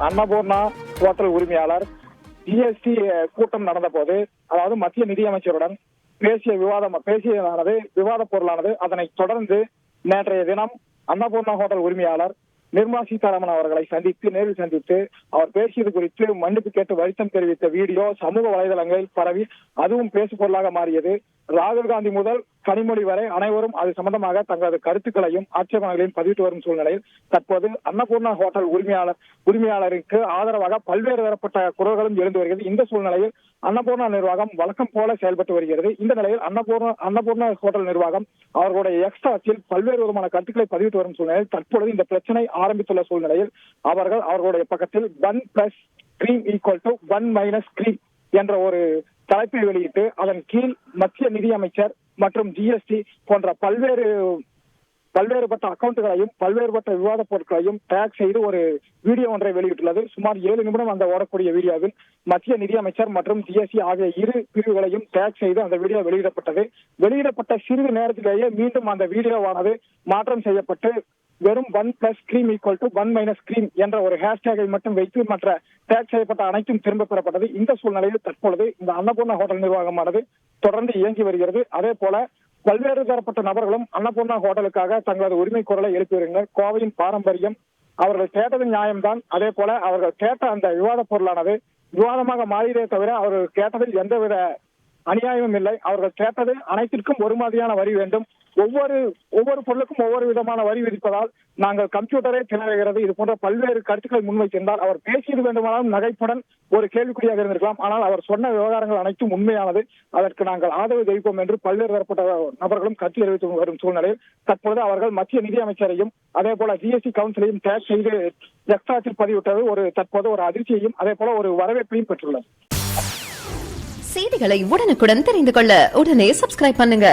Annapurna hotel உரிமையாளர் GST கூட்டம் நடந்த போது, அதாவது மத்திய நிதியமைச்சருடன் பேசியதானது விவாத பொருளானது. அதனைத் தொடர்ந்து நேற்றைய தினம் அன்னபூர்ணா ஹோட்டல் உரிமையாளர் நிர்மலா சீதாராமன் அவர்களை நேரில் சந்தித்து அவர் பேசியது குறித்து மன்னிப்பு கேட்டு வருத்தம் தெரிவித்த வீடியோ சமூக வலைதளங்களில் பரவி அதுவும் பேசு பொருளாக மாறியது. ராகுல் காந்தி முதல் கனிமொழி வரை அனைவரும் அது சம்பந்தமாக தங்களது கருத்துக்களையும் ஆட்சேபனைகளையும் பதிவிட்டு வரும் சூழ்நிலையில் தற்போது அன்னபூர்ணா ஹோட்டல் உரிமையாளருக்கு ஆதரவாக பல்வேறு தரப்பட்ட குரல்களும் எழுந்து வருகிறது. இந்த சூழ்நிலையில் அன்னபூர்ணா நிர்வாகம் வழக்கம் போல செயல்பட்டு வருகிறது. இந்த நிலையில் அன்னபூர்ணா ஹோட்டல் நிர்வாகம் அவர்களுடைய எக்ஸ்ட்ராத்தில் பல்வேறு விதமான கருத்துக்களை பதிவிட்டு வரும் சூழ்நிலையில் தற்பொழுது இந்த பிரச்சனை ஆரம்பித்துள்ள சூழ்நிலையில் அவர்களுடைய பக்கத்தில் 1+cream=1 என்ற ஒரு தலைப்பை வெளியிட்டு அதன் கீழ் மத்திய நிதியமைச்சர் மற்றும் ஜிஎஸ்டி போன்ற பல்வேறுபட்ட அக்கவுண்டுகளையும் பல்வேறுபட்ட விவாத பொருட்களையும் டேக் செய்து ஒரு வீடியோ ஒன்றை வெளியிட்டுள்ளது. சுமார் 7 நிமிடம் அந்த ஓடக்கூடிய வீடியோவில் மத்திய நிதியமைச்சர் மற்றும் ஜிஎஸ்டி ஆகிய இரு பிரிவுகளையும் டேக் செய்து அந்த வீடியோ வெளியிடப்பட்ட சிறிது நேரத்திலேயே மீண்டும் அந்த வீடியோவானது மாற்றம் செய்யப்பட்டு வெறும் 1+cream=1 என்ற ஒரு ஹேஷ்டேகை மட்டும் வைத்து மற்ற டேக் செய்யப்பட்ட அனைத்தும் திரும்ப பெறப்பட்டது. இந்த சூழ்நிலையில் தற்பொழுது இந்த அன்னபூர்ணா ஹோட்டல் நிர்வாகமானது தொடர்ந்து இயங்கி வருகிறது. அதே போல பல்வேறு தரப்பட்ட நபர்களும் அன்னபூர்ணா ஹோட்டலுக்காக தங்களது உரிமை குரலை எழுப்பி வருகின்றனர். கோவையின் பாரம்பரியம், அவர்கள் கேட்டது நியாயம்தான். அதே போல அவர்கள் கேட்ட அந்த விவாத பொருளானது விவாதமாக மாறியதே தவிர அவர்கள் கேட்டதில் எந்தவித அநியாயமும் இல்லை. அவர்கள் கேட்டது அனைத்திற்கும் ஒரு மாதிரியான வரி வேண்டும். ஒவ்வொரு பொருளுக்கும் ஒவ்வொரு விதமான வரி விதிப்பதால் நாங்கள் கம்ப்யூட்டரே திணறுகிறது. இது போன்ற பல்வேறு கருத்துக்களை முன்வைத்திருந்தால் அவர் பேசியது வேண்டுமானாலும் நகைப்புடன் ஒரு கேள்விக்குறியாக இருந்திருக்கலாம். ஆனால் அவர் சொன்ன விவகாரங்கள் அனைத்தும் உண்மையானது. அதற்கு நாங்கள் ஆதரவு தெரிவிப்போம் என்று பல்வேறு தரப்பட்ட நபர்களும் கருத்து தெரிவித்து வரும் சூழ்நிலையில் தற்பொழுது அவர்கள் மத்திய நிதியமைச்சரையும் அதே போல ஜிஎஸ்டி கவுன்சிலையும் டேக் செய்து எக்ஸ்ட்ராத்தில் பதிவிட்டது தற்போது ஒரு அதிர்ச்சியையும் அதே போல ஒரு வரவேற்பையும் பெற்றுள்ளது. செய்திகளை உடனுக்குடன் தெரிந்து கொள்ள உடனே சப்ஸ்கிரைப் பண்ணுங்க.